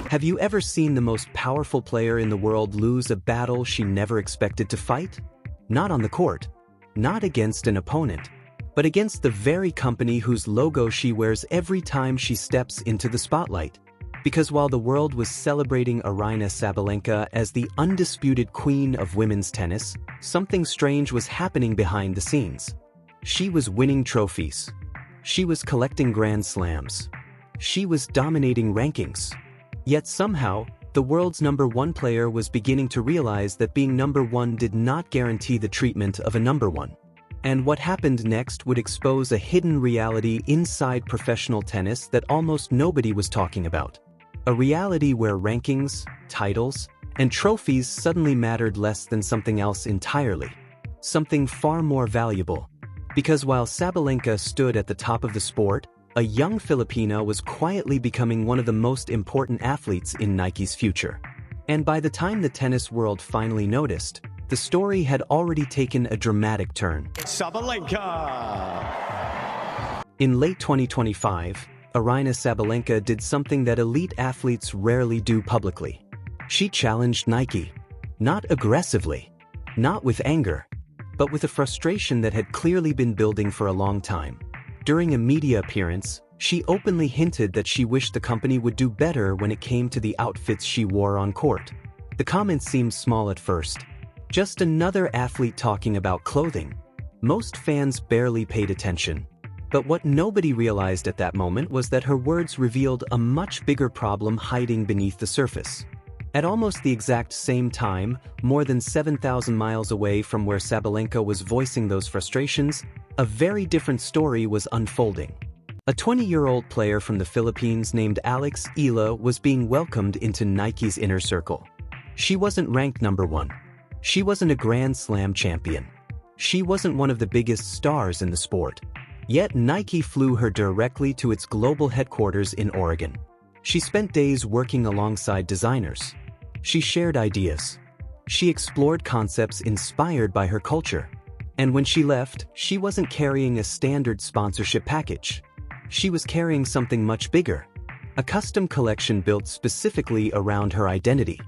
Have you ever seen the most powerful player in the world lose a battle she never expected to fight? Not on the court, not against an opponent, but against the very company whose logo she wears every time she steps into the spotlight. Because while the world was celebrating Aryna Sabalenka as the undisputed queen of women's tennis, something strange was happening behind the scenes. She was winning trophies. She was collecting Grand Slams. She was dominating rankings. Yet somehow, the world's #1 player was beginning to realize that being #1 did not guarantee the treatment of a #1. And what happened next would expose a hidden reality inside professional tennis that almost nobody was talking about. A reality where rankings, titles, and trophies suddenly mattered less than something else entirely. Something far more valuable. Because while Sabalenka stood at the top of the sport, a young Filipino was quietly becoming one of the most important athletes in Nike's future. And by the time the tennis world finally noticed, the story had already taken a dramatic turn. Sabalenka! In late 2025, Aryna Sabalenka did something that elite athletes rarely do publicly. She challenged Nike. Not aggressively, not with anger, but with a frustration that had clearly been building for a long time. During a media appearance, she openly hinted that she wished the company would do better when it came to the outfits she wore on court. The comment seemed small at first. Just another athlete talking about clothing. Most fans barely paid attention. But what nobody realized at that moment was that her words revealed a much bigger problem hiding beneath the surface. At almost the exact same time, more than 7,000 miles away from where Sabalenka was voicing those frustrations, a very different story was unfolding. A 20-year-old player from the Philippines named Alex Eala was being welcomed into Nike's inner circle. She wasn't ranked #1. She wasn't a Grand Slam champion. She wasn't one of the biggest stars in the sport. Yet Nike flew her directly to its global headquarters in Oregon. She spent days working alongside designers. She shared ideas. She explored concepts inspired by her culture. And when she left, she wasn't carrying a standard sponsorship package. She was carrying something much bigger. A custom collection built specifically around her identity.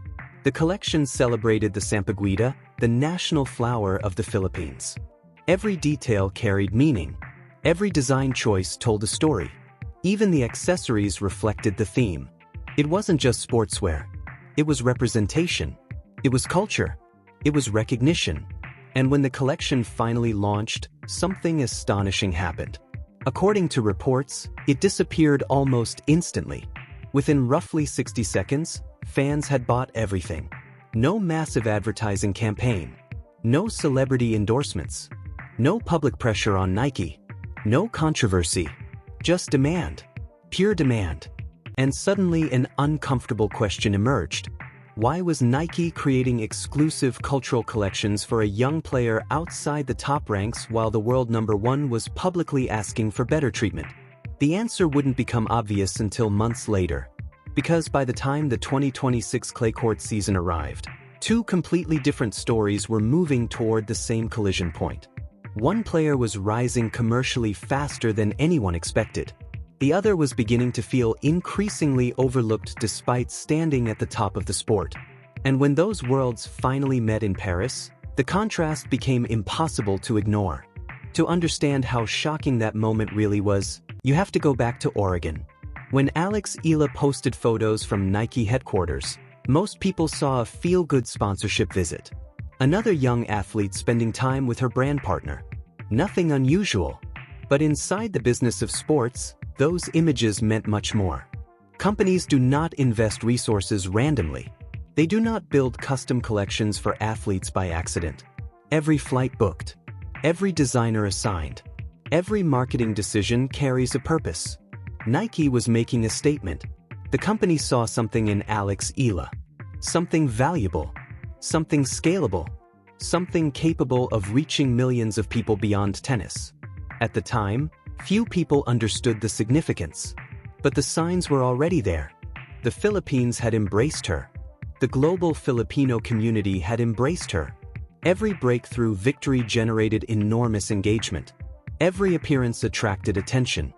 The collection celebrated the sampaguita, the national flower of the Philippines. Every detail carried meaning. Every design choice told a story. Even the accessories reflected the theme. It wasn't just sportswear. It was representation. It was culture. It was recognition. And when the collection finally launched, something astonishing happened. According to reports, it disappeared almost instantly. Within roughly 60 seconds, fans had bought everything. No massive advertising campaign. No celebrity endorsements. No public pressure on Nike. No controversy. Just demand. Pure demand. And suddenly an uncomfortable question emerged. Why was Nike creating exclusive cultural collections for a young player outside the top ranks while the world #1 was publicly asking for better treatment? The answer wouldn't become obvious until months later. Because by the time the 2026 clay court season arrived, two completely different stories were moving toward the same collision point. One player was rising commercially faster than anyone expected. The other was beginning to feel increasingly overlooked despite standing at the top of the sport. And when those worlds finally met in Paris, the contrast became impossible to ignore. To understand how shocking that moment really was, you have to go back to Oregon. When Alex Eala posted photos from Nike headquarters, most people saw a feel-good sponsorship visit. Another young athlete spending time with her brand partner. Nothing unusual. But inside the business of sports, those images meant much more. Companies do not invest resources randomly. They do not build custom collections for athletes by accident. Every flight booked, every designer assigned, every marketing decision carries a purpose. Nike was making a statement. The company saw something in Alex Eala. Something valuable. Something scalable. Something capable of reaching millions of people beyond tennis. At the time, few people understood the significance. But the signs were already there. The Philippines had embraced her. The global Filipino community had embraced her. Every breakthrough victory generated enormous engagement. Every appearance attracted attention.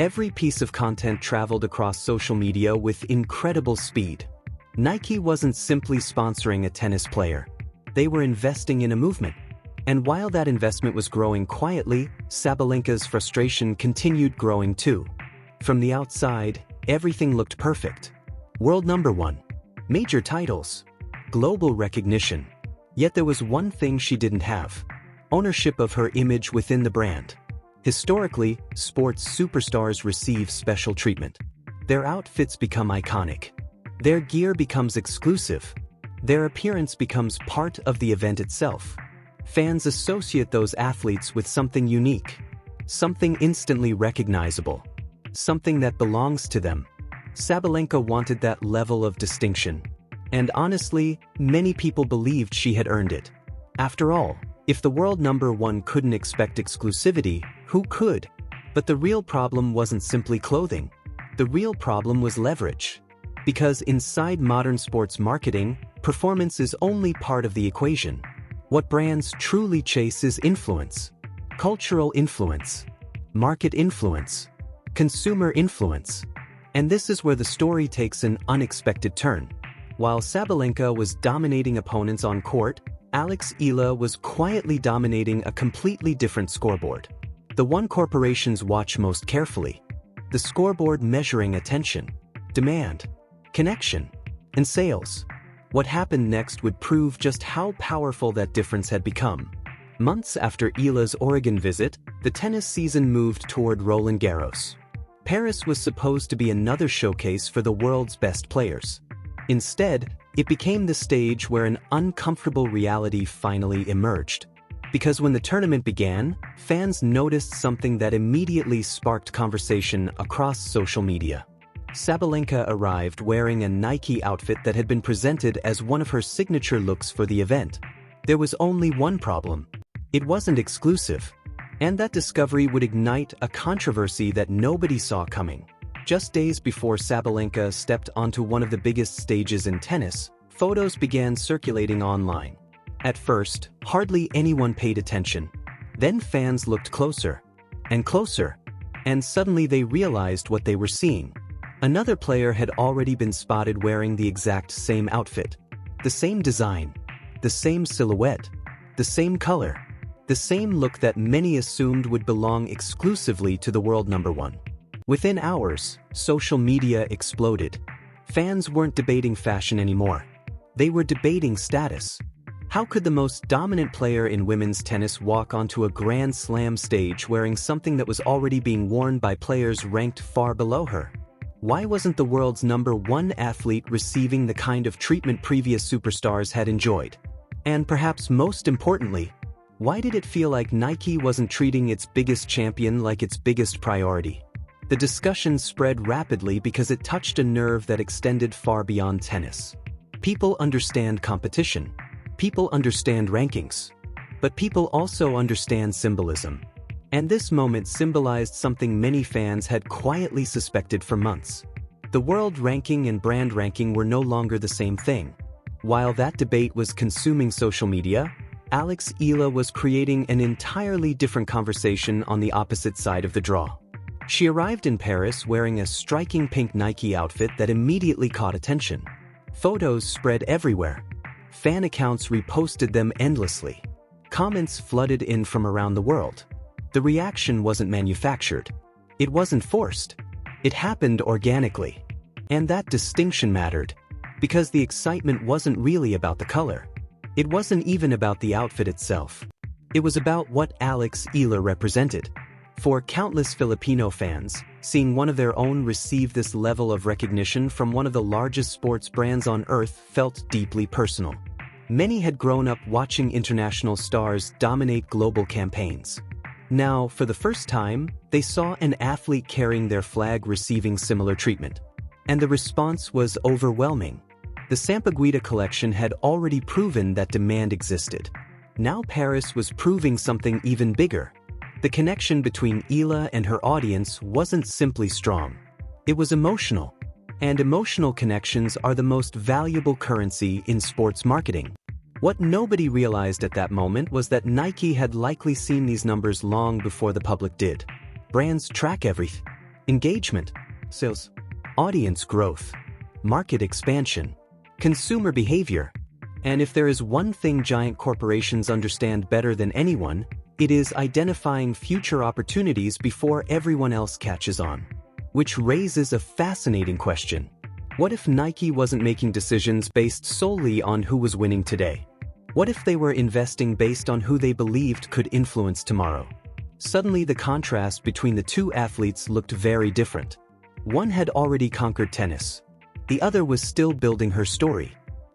Every piece of content traveled across social media with incredible speed. Nike wasn't simply sponsoring a tennis player. They were investing in a movement. And while that investment was growing quietly, Sabalenka's frustration continued growing too. From the outside, everything looked perfect. World number one, major titles, global recognition. Yet there was one thing she didn't have: ownership of her image within the brand. Historically, sports superstars receive special treatment. Their outfits become iconic. Their gear becomes exclusive. Their appearance becomes part of the event itself. Fans associate those athletes with something unique, something instantly recognizable, something that belongs to them. Sabalenka wanted that level of distinction. And honestly, many people believed she had earned it. After all, if the world number one couldn't expect exclusivity, who could? But the real problem wasn't simply clothing. The real problem was leverage. Because inside modern sports marketing, performance is only part of the equation. What brands truly chase is influence. Cultural influence. Market influence. Consumer influence. And this is where the story takes an unexpected turn. While Sabalenka was dominating opponents on court, Alex Eala was quietly dominating a completely different scoreboard. The one corporations watch most carefully. The scoreboard measuring attention, demand, connection, and sales. What happened next would prove just how powerful that difference had become. Months after Eala's Oregon visit, the tennis season moved toward Roland Garros. Paris was supposed to be another showcase for the world's best players. Instead, it became the stage where an uncomfortable reality finally emerged. Because when the tournament began, fans noticed something that immediately sparked conversation across social media. Sabalenka arrived wearing a Nike outfit that had been presented as one of her signature looks for the event. There was only one problem: it wasn't exclusive. And that discovery would ignite a controversy that nobody saw coming. Just days before Sabalenka stepped onto one of the biggest stages in tennis, photos began circulating online. At first, hardly anyone paid attention. Then fans looked closer, and closer, and suddenly they realized what they were seeing. Another player had already been spotted wearing the exact same outfit. The same design, the same silhouette, the same color, the same look that many assumed would belong exclusively to the world number one. Within hours, social media exploded. Fans weren't debating fashion anymore. They were debating status. How could the most dominant player in women's tennis walk onto a Grand Slam stage wearing something that was already being worn by players ranked far below her? Why wasn't the world's number one athlete receiving the kind of treatment previous superstars had enjoyed? And perhaps most importantly, why did it feel like Nike wasn't treating its biggest champion like its biggest priority? The discussion spread rapidly because it touched a nerve that extended far beyond tennis. People understand competition. People understand rankings. But people also understand symbolism. And this moment symbolized something many fans had quietly suspected for months. The world ranking and brand ranking were no longer the same thing. While that debate was consuming social media, Alex Eala was creating an entirely different conversation on the opposite side of the draw. She arrived in Paris wearing a striking pink Nike outfit that immediately caught attention. Photos spread everywhere. Fan accounts reposted them endlessly. Comments flooded in from around the world. The reaction wasn't manufactured. It wasn't forced. It happened organically. And that distinction mattered, because the excitement wasn't really about the color. It wasn't even about the outfit itself. It was about what Alex Eala represented. For countless Filipino fans, seeing one of their own receive this level of recognition from one of the largest sports brands on earth felt deeply personal. Many had grown up watching international stars dominate global campaigns. Now, for the first time, they saw an athlete carrying their flag receiving similar treatment. And the response was overwhelming. The Sampaguita collection had already proven that demand existed. Now Paris was proving something even bigger. The connection between Eala and her audience wasn't simply strong. It was emotional. And emotional connections are the most valuable currency in sports marketing. What nobody realized at that moment was that Nike had likely seen these numbers long before the public did. Brands track everything. engagement, sales, audience growth, market expansion, consumer behavior. And if there is one thing giant corporations understand better than anyone, it is identifying future opportunities before everyone else catches on. Which raises a fascinating question. What if Nike wasn't making decisions based solely on who was winning today? What if they were investing based on who they believed could influence tomorrow? Suddenly the contrast between the two athletes looked very different. One had already conquered tennis. The other was still building her story.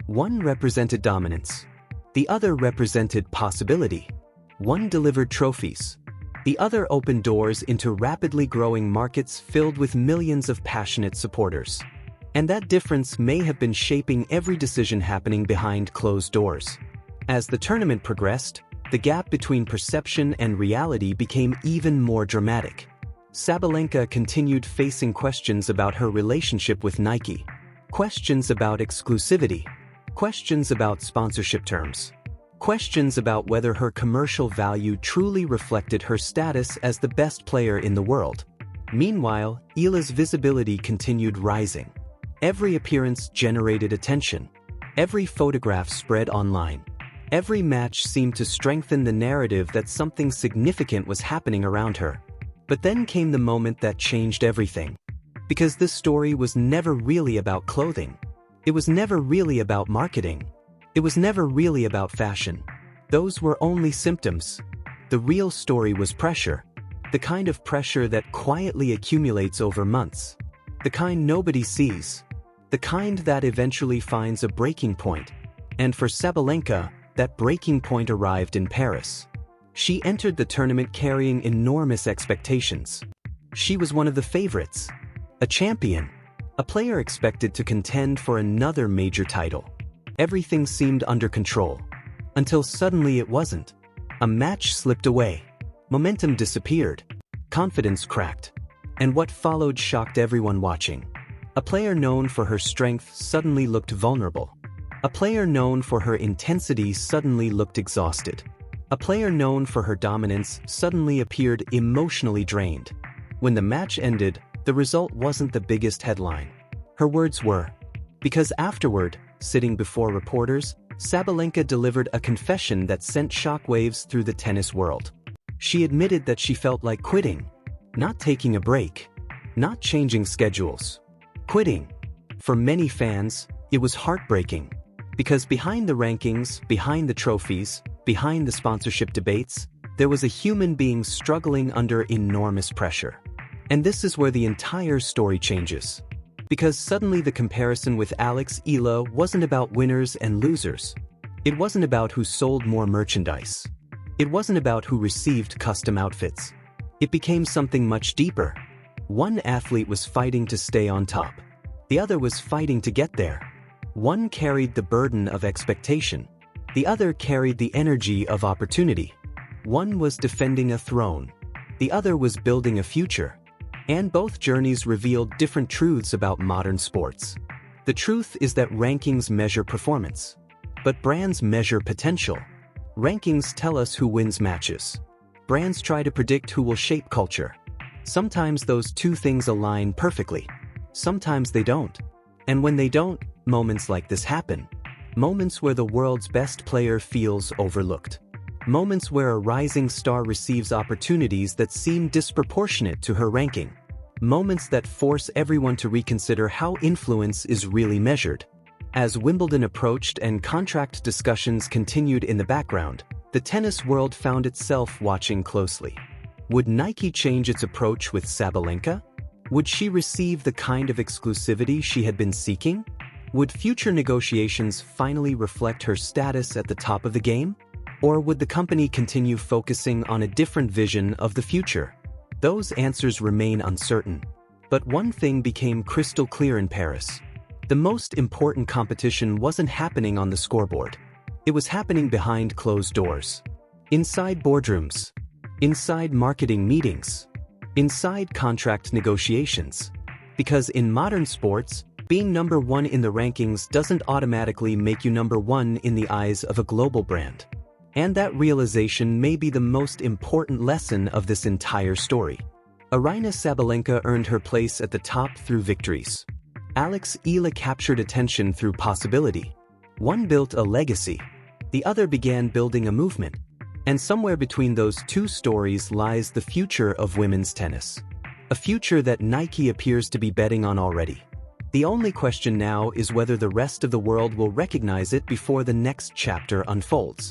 One represented dominance. The other represented possibility. One delivered trophies. The other opened doors into rapidly growing markets filled with millions of passionate supporters. And that difference may have been shaping every decision happening behind closed doors. As the tournament progressed, the gap between perception and reality became even more dramatic. Sabalenka continued facing questions about her relationship with Nike. Questions about exclusivity. Questions about sponsorship terms. Questions about whether her commercial value truly reflected her status as the best player in the world. Meanwhile, Eala's visibility continued rising. Every appearance generated attention. Every photograph spread online. Every match seemed to strengthen the narrative that something significant was happening around her. But then came the moment that changed everything. Because this story was never really about clothing. It was never really about marketing. It was never really about fashion. Those were only symptoms. The real story was pressure. The kind of pressure that quietly accumulates over months. The kind nobody sees. The kind that eventually finds a breaking point. And for Sabalenka, that breaking point arrived in Paris. She entered the tournament carrying enormous expectations. She was one of the favorites. A champion. A player expected to contend for another major title. Everything seemed under control. Until suddenly it wasn't. A match slipped away. Momentum disappeared. Confidence cracked. And what followed shocked everyone watching. A player known for her strength suddenly looked vulnerable. A player known for her intensity suddenly looked exhausted. A player known for her dominance suddenly appeared emotionally drained. When the match ended, the result wasn't the biggest headline. Her words were. Because afterward, sitting before reporters, Sabalenka delivered a confession that sent shockwaves through the tennis world. She admitted that she felt like quitting. Not taking a break. Not changing schedules. Quitting. For many fans, it was heartbreaking. Because behind the rankings, behind the trophies, behind the sponsorship debates, there was a human being struggling under enormous pressure. And this is where the entire story changes. Because suddenly the comparison with Alex Eala wasn't about winners and losers. It wasn't about who sold more merchandise. It wasn't about who received custom outfits. It became something much deeper. One athlete was fighting to stay on top. The other was fighting to get there. One carried the burden of expectation. The other carried the energy of opportunity. One was defending a throne. The other was building a future. And both journeys revealed different truths about modern sports. The truth is that rankings measure performance. But brands measure potential. Rankings tell us who wins matches. Brands try to predict who will shape culture. Sometimes those two things align perfectly. Sometimes they don't. And when they don't, moments like this happen. Moments where the world's best player feels overlooked. Moments where a rising star receives opportunities that seem disproportionate to her ranking. Moments that force everyone to reconsider how influence is really measured. As Wimbledon approached and contract discussions continued in the background, the tennis world found itself watching closely. Would Nike change its approach with Sabalenka? Would she receive the kind of exclusivity she had been seeking? Would future negotiations finally reflect her status at the top of the game? Or would the company continue focusing on a different vision of the future? Those answers remain uncertain. But one thing became crystal clear in Paris. The most important competition wasn't happening on the scoreboard. It was happening behind closed doors. Inside boardrooms. Inside marketing meetings. Inside contract negotiations. Because in modern sports, being number one in the rankings doesn't automatically make you number one in the eyes of a global brand. And that realization may be the most important lesson of this entire story. Aryna Sabalenka earned her place at the top through victories. Alex Eala captured attention through possibility. One built a legacy. The other began building a movement. And somewhere between those two stories lies the future of women's tennis. A future that Nike appears to be betting on already. The only question now is whether the rest of the world will recognize it before the next chapter unfolds.